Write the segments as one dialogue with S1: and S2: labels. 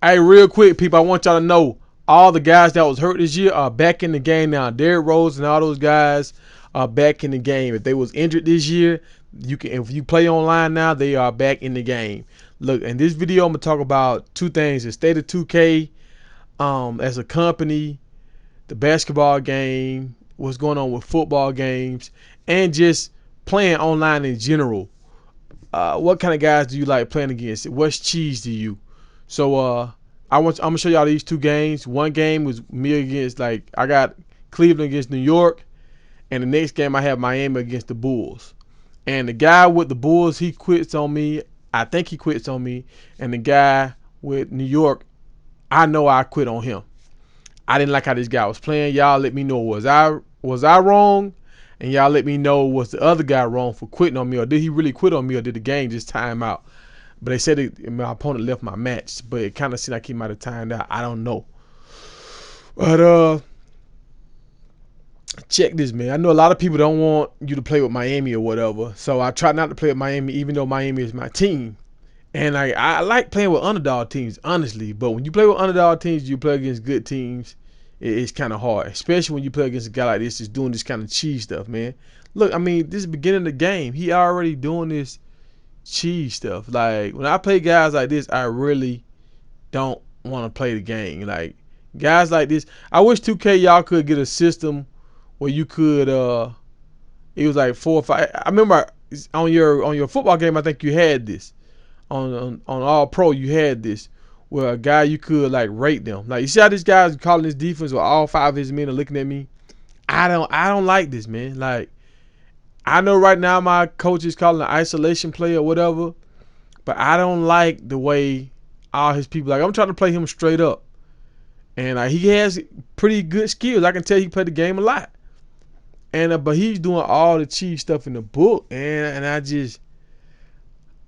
S1: Hey, real quick, people, I want y'all to know all the guys that was hurt this year are back in the game now. Derrick Rose and all those guys are back in the game. If they was injured this year, you can. If you play online now, they are back in the game. Look, in this video, I'm gonna talk about two things: the state of 2K, as a company, the basketball game, what's going on with football games, and just playing online in general. What kind of guys do you like playing against? What's cheese to you? So I'm gonna show y'all these two games. One game was me against, like, I got Cleveland against New York, and the next game I have Miami against the Bulls. And the guy with the Bulls, he quits on me. I think he quits on me. And the guy with New York, I know I quit on him. I didn't like how this guy was playing. Y'all let me know, was I wrong? And y'all let me know, was the other guy wrong for quitting on me, or did he really quit on me, or did the game just time out? But they said my opponent left my match, but it kind of seemed like he might have timed out. I don't know. But check this, man. I know a lot of people don't want you to play with Miami or whatever, so I try not to play with Miami, even though Miami is my team. And I like playing with underdog teams, honestly. But when you play with underdog teams, you play against good teams. It's kind of hard, especially when you play against a guy like this that's doing this kind of cheese stuff, man. Look, I mean, this is the beginning of the game. He already doing this cheese stuff. Like, when I play guys like this, I really don't want to play the game. Like, guys like this, I wish 2K y'all could get a system where you could it was like 4 or 5. I remember on your football game, I think you had this. On All Pro, you had this where a guy, you could like rate them. Like, you see how this guy's calling his defense where all 5 of his men are looking at me. I don't like this, man. Like, I know right now my coach is calling an isolation play or whatever, but I don't like the way all his people, like, I'm trying to play him straight up. And he has pretty good skills. I can tell he played the game a lot. And but he's doing all the cheese stuff in the book, and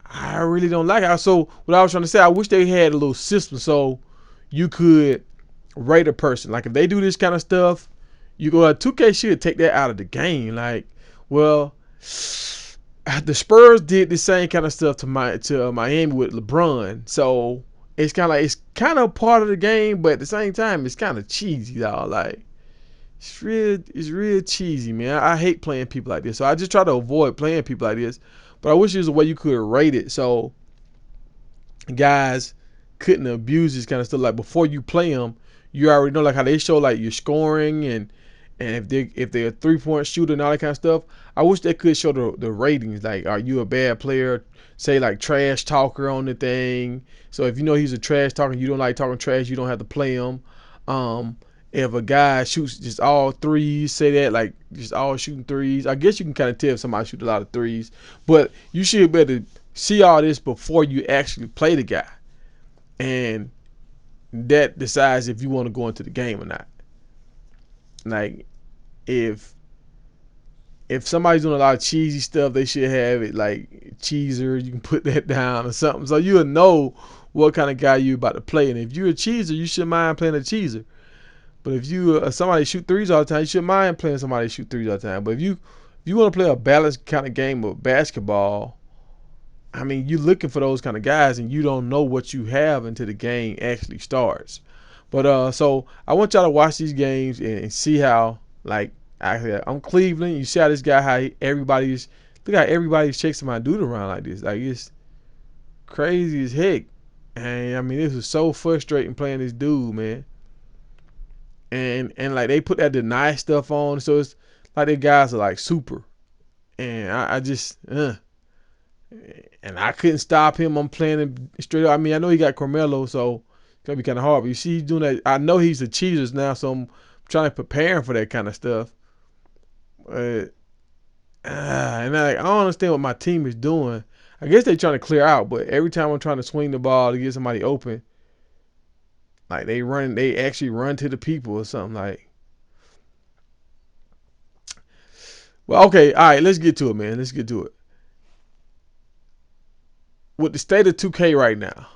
S1: I really don't like it. So what I was trying to say, I wish they had a little system so you could rate a person. Like, if they do this kind of stuff, you go, 2K should take that out of the game. Like, well, the Spurs did the same kind of stuff to Miami with LeBron. So it's kind of part of the game, but at the same time, it's kind of cheesy, y'all. Like, it's real cheesy, man. I hate playing people like this. So I just try to avoid playing people like this. But I wish there was a way you could rate it so guys couldn't abuse this kind of stuff. Like, before you play them, you already know, like how they show like your scoring and if they're a 3-point shooter and all that kind of stuff. I wish they could show the ratings. Like, are you a bad player? Say like trash talker on the thing. So if you know he's a trash talker, you don't like talking trash, you don't have to play him. If a guy shoots just all threes, say that, like, just all shooting threes. I guess you can kind of tell if somebody shoots a lot of threes, but you should be able to see all this before you actually play the guy, and that decides if you want to go into the game or not. Like, if somebody's doing a lot of cheesy stuff, they should have it like cheeser. You can put that down or something, so you'll know what kind of guy you're about to play. And if you're a cheeser, you shouldn't mind playing a cheeser. But if you somebody shoot threes all the time, you shouldn't mind playing somebody shoot threes all the time. But if you want to play a balanced kind of game of basketball, I mean, you're looking for those kind of guys, and you don't know what you have until the game actually starts. But so I want y'all to watch these games and see how, like, I'm Cleveland. You see how this guy, how everybody's, look how everybody's chasing my dude around like this. Like, it's crazy as heck. And I mean, this was so frustrating playing this dude, man. And like, they put that deny stuff on, so it's like the guys are like super. And I just and I couldn't stop him. I'm playing him straight up. I mean, I know he got Carmelo, so it's gonna be kind of hard. But you see, he's doing that. I know he's a cheaters now, so I'm trying to prepare him for that kind of stuff. But and I don't understand what my team is doing. I guess they're trying to clear out, but every time I'm trying to swing the ball to get somebody open, like, they actually run to the people or something. Like, well, okay, all right, let's get to it, man. Let's get to it. With the state of 2K right now,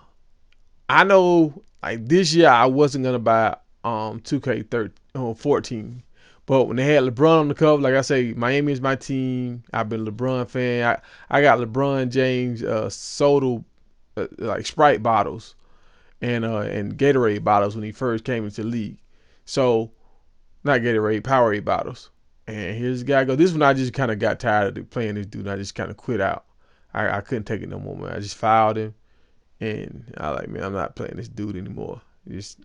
S1: I know, like, this year I wasn't gonna buy 2K14, but when they had LeBron on the cover, like I say, Miami is my team. I've been a LeBron fan. I got LeBron James soda like Sprite bottles, and Gatorade bottles when he first came into the league. So not Gatorade, Powerade bottles. And here's the guy go. This one I just kind of got tired of playing this dude. And I just kind of quit out. I couldn't take it no more, man. I just filed him, and I like, man, I'm not playing this dude anymore.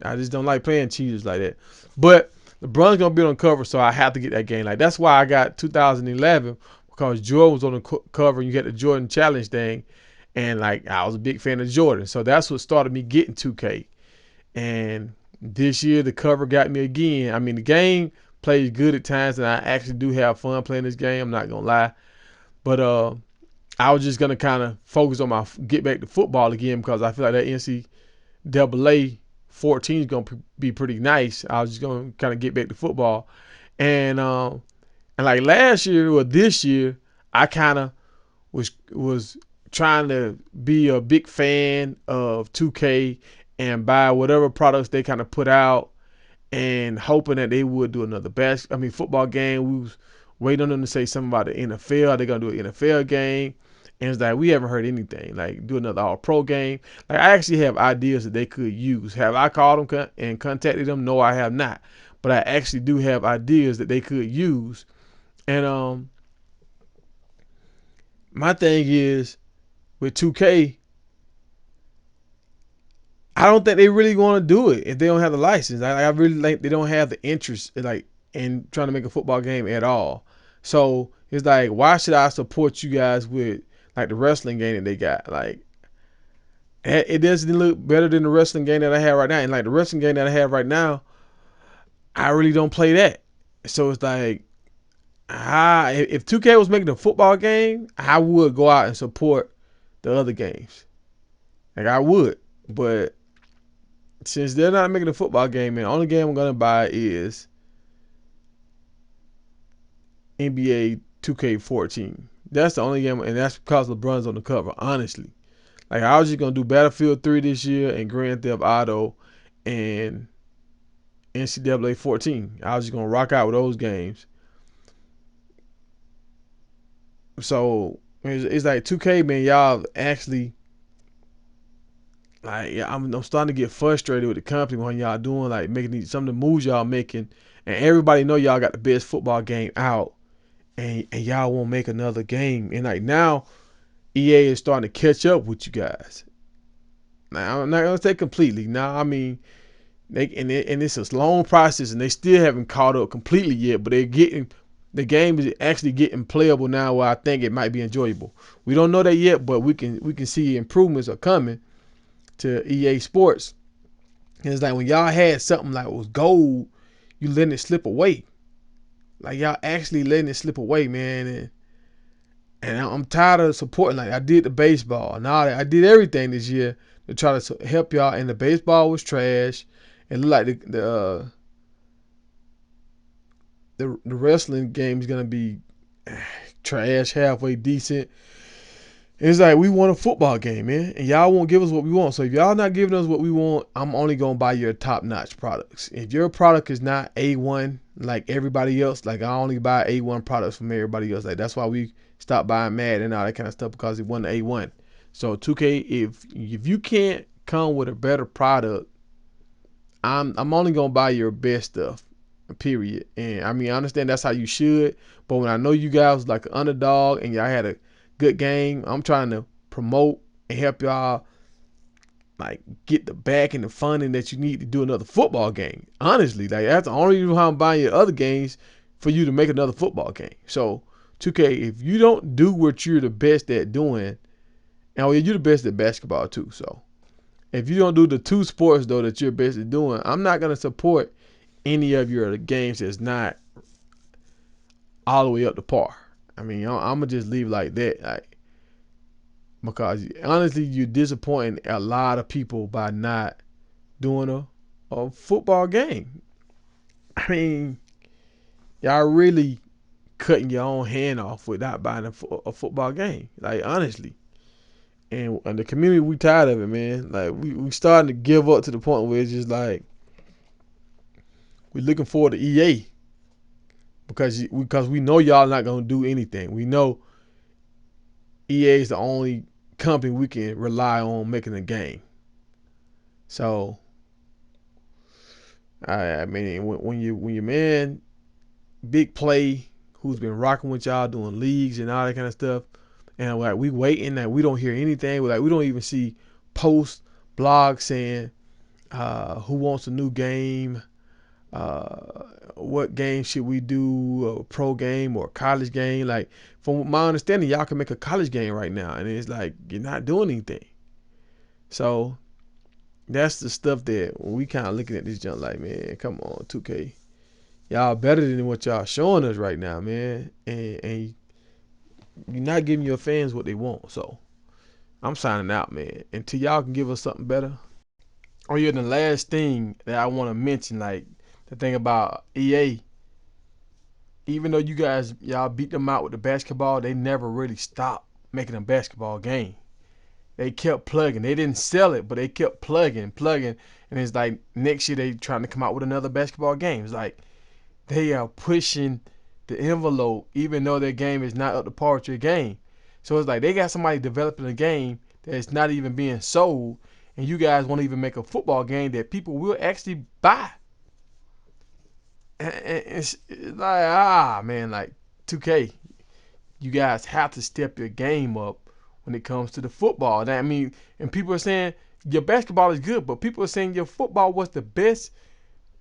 S1: I just don't like playing cheaters like that. But LeBron's gonna be on the cover, so I have to get that game. Like that's why I got 2011 because Jordan was on the cover. And you get the Jordan Challenge thing, and like I was a big fan of Jordan, so that's what started me getting 2K. And this year the cover got me again. I mean the game plays good at times, and I actually do have fun playing this game. I'm not gonna lie, but I was just gonna kind of focus on my get back to football again because I feel like that NCAA 14 is gonna be pretty nice. I was just gonna kind of get back to football, and like last year or this year, I kind of was trying to be a big fan of 2K and buy whatever products they kind of put out and hoping that they would do another football game. We was waiting on them to say something about the NFL. They're gonna do an NFL game. And it's like we haven't heard anything. Like do another all pro game. Like I actually have ideas that they could use. Have I called them and contacted them? No, I have not. But I actually do have ideas that they could use. And my thing is with 2K, I don't think they really want to do it if they don't have the license. I really think they don't have the interest like in trying to make a football game at all. So it's like, why should I support you guys with like the wrestling game that they got? Like it doesn't look better than the wrestling game that I have right now. And like the wrestling game that I have right now, I really don't play that. So it's like, if 2K was making a football game, I would go out and support the other games. Like I would, but since they're not making a football game, man, the only game I'm gonna buy is NBA 2K14. That's the only game, and that's because LeBron's on the cover. Honestly, like I was just gonna do Battlefield 3 this year and Grand Theft Auto and NCAA 14. I was just gonna rock out with those games. So it's like 2K, man. Y'all actually like, yeah, I'm starting to get frustrated with the company when y'all doing like making some of the moves y'all making, and everybody know y'all got the best football game out, and y'all won't make another game. And like now, EA is starting to catch up with you guys. Now I'm not gonna say completely. Now I mean, and it's a long process, and they still haven't caught up completely yet. But they're getting the game is actually getting playable now, where I think it might be enjoyable. We don't know that yet, but we can see improvements are coming to EA Sports. And it's like when y'all had something like it was gold, you letting it slip away. Like y'all actually letting it slip away, man. And I'm tired of supporting. Like I did the baseball. Now I did everything this year to try to help y'all. And the baseball was trash. It looked like the wrestling game is gonna be trash, halfway decent. It's like we want a football game, man, and y'all won't give us what we want. So if y'all not giving us what we want, I'm only gonna buy your top-notch products. If your product is not A1 like everybody else, like I only buy A1 products from everybody else. Like that's why we stopped buying Mad and all that kind of stuff because it wasn't A1. So 2K, if you can't come with a better product, I'm only gonna buy your best stuff. Period. And I mean, I understand that's how you should, but when I know you guys was like an underdog and y'all had a good game, I'm trying to promote and help y'all like get the back and the funding that you need to do another football game. Honestly, like that's the only reason why I'm buying your other games, for you to make another football game. So 2K, if you don't do what you're the best at doing, and you're the best at basketball too. So if you don't do the two sports though that you're best at doing, I'm not gonna support any of your games that's not all the way up to par. I mean, I'm gonna just leave it like that, like, because honestly, you're disappointing a lot of people by not doing a football game. I mean, y'all really cutting your own hand off with not buying a football game. Like honestly, and the community, we tired of it, man. Like we starting to give up to the point where it's just like we're looking forward to EA because we know y'all not gonna do anything. We know EA is the only company we can rely on making a game. So I mean, when your man Big Play, who's been rocking with y'all doing leagues and all that kind of stuff, and like we waiting that we don't hear anything. Like we don't even see posts, blogs saying who wants a new game, what game should we do, a pro game or a college game. Like from my understanding, y'all can make a college game right now, and it's like you're not doing anything. So that's the stuff that we kind of looking at this junk like, man, come on, 2K. Y'all better than what y'all showing us right now, man. And you're not giving your fans what they want. So I'm signing out, man. Until y'all can give us something better. Oh yeah, the last thing that I want to mention, like the thing about EA, even though y'all beat them out with the basketball, they never really stopped making a basketball game. They kept plugging. They didn't sell it, but they kept plugging. And it's like next year they trying to come out with another basketball game. It's like they are pushing the envelope, even though their game is not up to par with your game. So it's like they got somebody developing a game that's not even being sold, and you guys won't even make a football game that people will actually buy. And it's like, man, like 2K, you guys have to step your game up when it comes to the football. And I mean, and people are saying your basketball is good, but people are saying your football was the best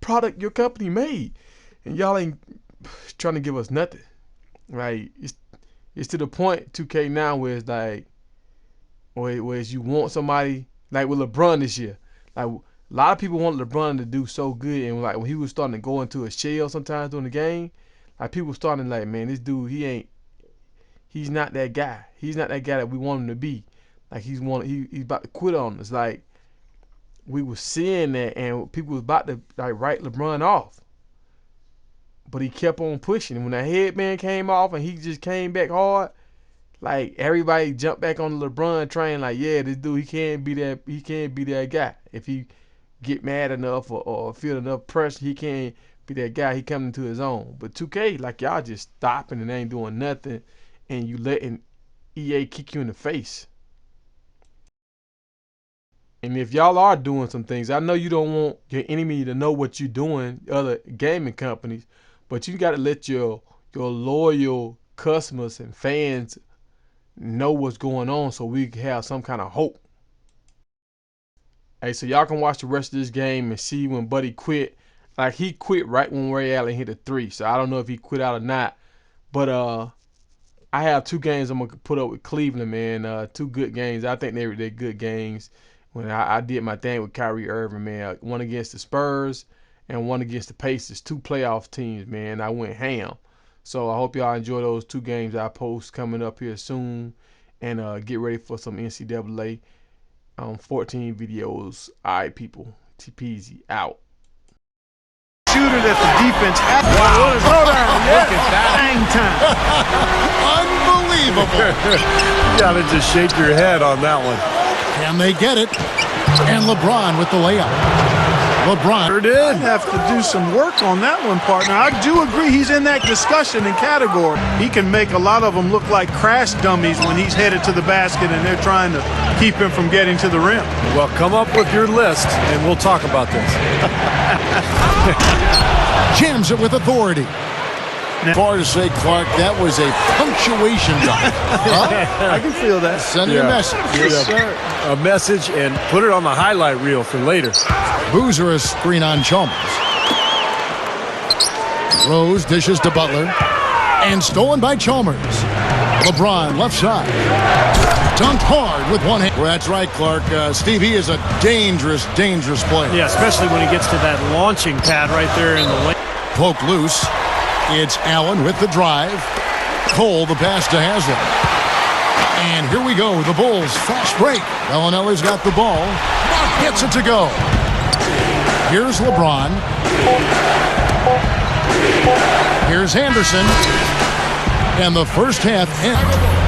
S1: product your company made, and y'all ain't trying to give us nothing. Right? It's to the point 2K now where it's like, where you want somebody like with LeBron this year. Like a lot of people want LeBron to do so good, and like when he was starting to go into a shell sometimes during the game, like people starting like, man, this dude, he's not that guy. He's not that guy that we want him to be. Like he's about to quit on us. Like we were seeing that, and people was about to like write LeBron off, but he kept on pushing. And when that headband came off and he just came back hard, like everybody jumped back on the LeBron train. Like, yeah, this dude, he can't be that guy. If he get mad enough or feel enough pressure, he can't be that guy. He coming to his own. But 2K, like y'all just stopping and ain't doing nothing, and you letting EA kick you in the face. And if y'all are doing some things, I know you don't want your enemy to know what you're doing, other gaming companies, but you got to let your loyal customers and fans know what's going on so we can have some kind of hope. Hey, so y'all can watch the rest of this game and see when Buddy quit. Like he quit right when Ray Allen hit a 3. So I don't know if he quit out or not. But I have 2 games I'm gonna put up with Cleveland, man. 2 good games. I think they're good games. When I did my thing with Kyrie Irving, man. One against the Spurs and one against the Pacers. 2 playoff teams, man. I went ham. So I hope y'all enjoy those 2 games I post coming up here soon. And get ready for some NCAA 14 videos. All right, people. TPZ out.
S2: Shooter that the defense had. Wow. Look at that.
S3: Unbelievable. You gotta just shake your head on that one.
S4: Can they get it? And LeBron with the layup. LeBron
S2: Sure did. Have to do some work on that one, partner. I do agree he's in that discussion and category. He can make a lot of them look like crash dummies when he's headed to the basket and they're trying to keep him from getting to the rim.
S3: Well, come up with your list and we'll talk about this.
S4: jams it with authority. Far to say, Clark, that was a punctuation dunk.
S2: I can feel that.
S4: Sending a message.
S2: Yes, sir.
S3: A message and put it on the highlight reel for later.
S4: Boozer a screen on Chalmers. Rose dishes to Butler. And stolen by Chalmers. LeBron left side. Dunked hard with one hand. Well, that's right, Clark. Steve, he is a dangerous, dangerous player.
S5: Yeah, especially when he gets to that launching pad right there in the lane.
S4: Poke loose. It's Allen with the drive. Cole the pass to Haslam. And here we go. The Bulls fast break. Bellinelli's got the ball. Mark gets it to go. Here's LeBron. Here's Anderson. And the first half ends.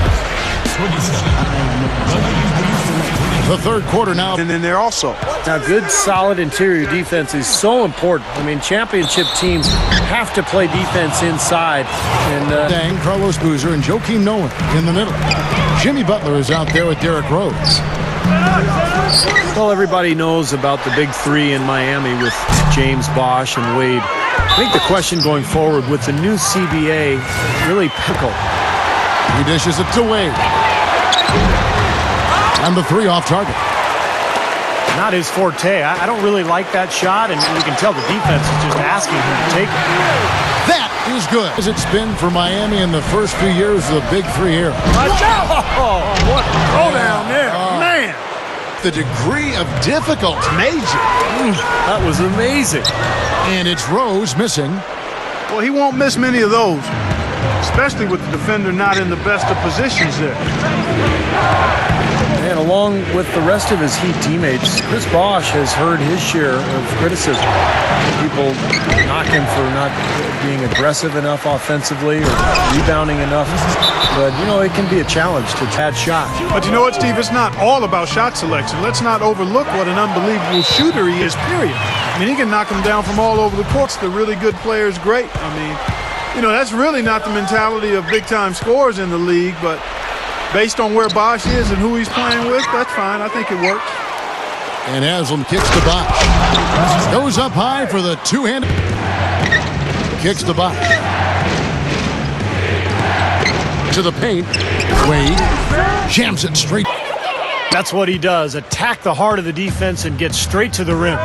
S4: The third quarter now.
S2: And then there also.
S5: Now, good, solid interior defense is so important. I mean, championship teams have to play defense inside. And
S4: Dang, Carlos Boozer and Joakim Nolan in the middle. Jimmy Butler is out there with Derrick Rose.
S5: Well, everybody knows about the big three in Miami with James, Bosh, and Wade. I think the question going forward with the new CBA really pickle.
S4: He dishes it to Wade. And the three off target.
S5: Not his forte. I don't really like that shot, and you can tell the defense is just asking him to take it.
S4: That is good. As it's been for Miami in the first few years of the big three here.
S2: Watch out! Oh, what a throw down there. Man,
S4: The degree of difficulty.
S2: major.
S5: That was amazing.
S4: And it's Rose missing.
S2: Well, he won't miss many of those, especially with the defender not in the best of positions there.
S5: And along with the rest of his Heat teammates, Chris Bosh has heard his share of criticism. People knock him for not being aggressive enough offensively or rebounding enough. But, you know, it can be a challenge to bad shot.
S2: But you know what, Steve? It's not all about shot selection. Let's not overlook what an unbelievable shooter he is, period. I mean, he can knock them down from all over the court. The really good player is great. I mean, you know, that's really not the mentality of big-time scorers in the league, but based on where Bosh is and who he's playing with, that's fine. I think it works.
S4: And Haslam kicks to Bosh. Goes up high for the two-handed. Kicks to Bosh. To the paint. Wade jams it straight.
S5: That's what he does. Attack the heart of the defense and get straight to the rim.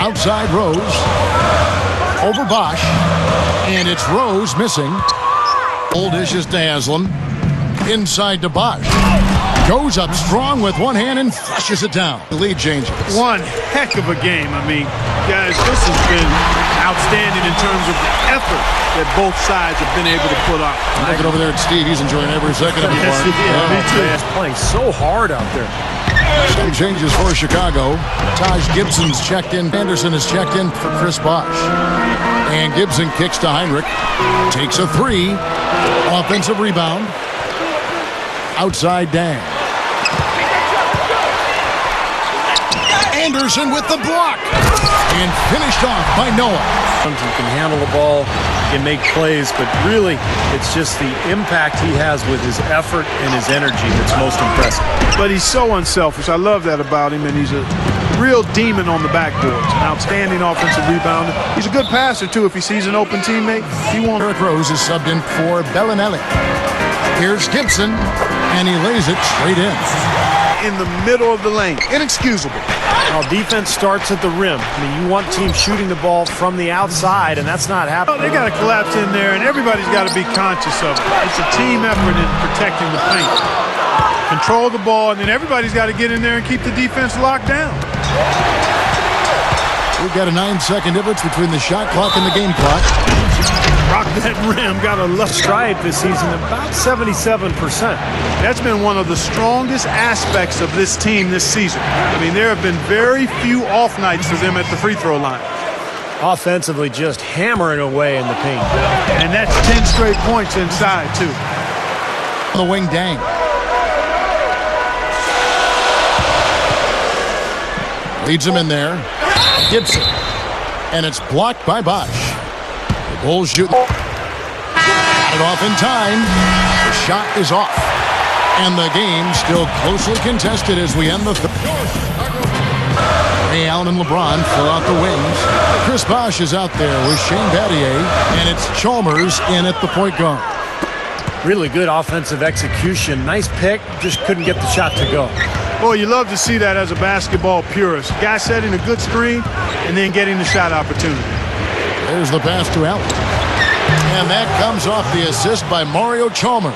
S4: Outside Rose. Over Bosh. And it's Rose missing. Old dishes to Haslam. Inside to Bosh. Goes up strong with one hand and flushes it down. The lead changes.
S2: One heck of a game. I mean, guys, this has been outstanding in terms of the effort that both sides have been able to put up.
S4: Looking over there at Steve. He's enjoying every second of it.
S2: Yes,
S4: Mark.
S2: me too.
S5: He's playing so hard out there.
S4: Some changes for Chicago. Taj Gibson's checked in. Anderson has checked in for Chris Bosh. And Gibson kicks to Heinrich. Takes a three. Offensive rebound. Outside Dang. Anderson with the block. And finished off by Noah.
S5: He can handle the ball, he can make plays, but really it's just the impact he has with his effort and his energy that's most impressive.
S2: But he's so unselfish. I love that about him, and he's a real demon on the backboards. An outstanding offensive rebounder. He's a good passer, too. If he sees an open teammate, he won't.
S4: Eric Rose is subbed in for Bellinelli. Here's Gibson, and he lays it straight in.
S2: In the middle of the lane. Inexcusable.
S5: Now, defense starts at the rim. I mean, you want teams shooting the ball from the outside, and that's not happening.
S2: They got to collapse in there, and everybody's got to be conscious of it. It's a team effort in protecting the paint. Control the ball, and then everybody's got to get in there and keep the defense locked down.
S4: We've got a 9-second difference between the shot clock and the game clock.
S2: Rock that rim. Got a left
S5: Stride this season about 77%.
S2: That's been one of the strongest aspects of this team this season. I mean, there have been very few off nights for them at the free throw line.
S5: Offensively, just hammering away in the paint.
S2: And that's 10 straight points inside, too.
S4: The wing Dang. Leads him in there. Gibson. And it's blocked by Bosh. The Bulls shoot. Got it off in time. The shot is off. And the game still closely contested as we end the Ray Allen and LeBron fill out the wings. Chris Bosh is out there with Shane Battier. And it's Chalmers in at the point guard.
S5: Really good offensive execution. Nice pick, just couldn't get the shot to go.
S2: Boy, you love to see that as a basketball purist. Guy setting a good screen and then getting the shot opportunity.
S4: There's the pass to Allen. And that comes off the assist by Mario Chalmers.